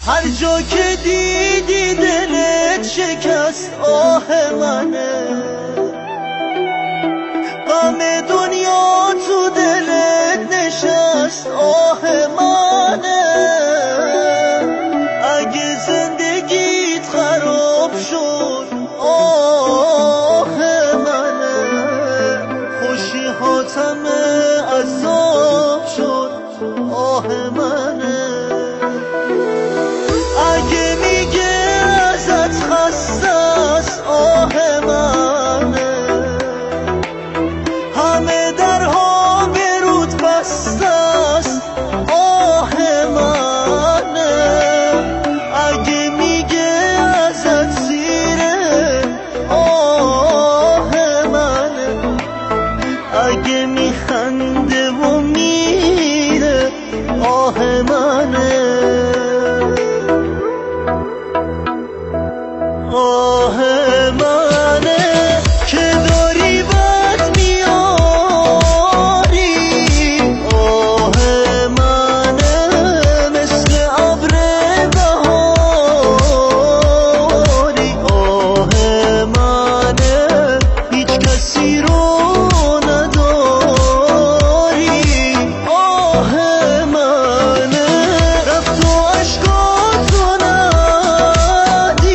هر جا که دیدی دلت شکست آه منه، غم دنیا تو دلت نشست آه منه. اگه زندگیت خراب شد آه منه، خوشی هاتم عذاب شد آه منه. اگه میگه ازت خسته است آه منه، همه درها به رود بسته است آه منه. اگه میگه ازت سیره آه منه، اگه میخنده و میره آه منه. آه منه که داری بد میاری، آه منه مثل ابر بهاری، آه منه هیچ کسی رو نداری، آه منه رفت و عشقاتو ندید،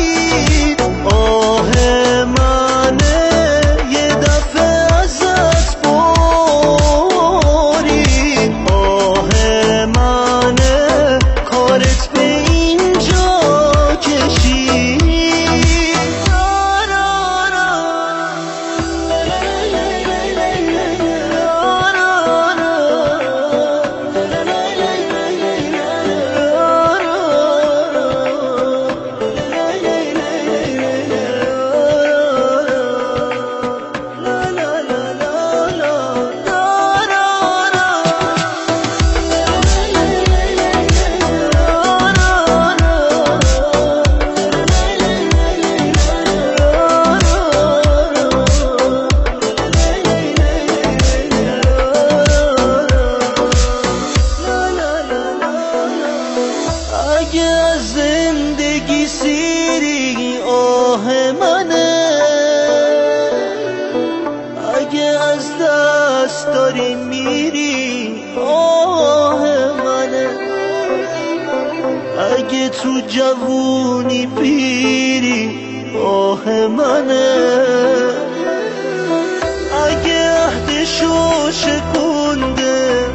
آه منه یه دفعه ازت باری، آه منه کارت به اینجا کشید. اگه از زندگی سیری آه منه، اگه از دست داری میری آه منه، اگه تو جوونی پیری آه منه، اگه عهدشو شکونده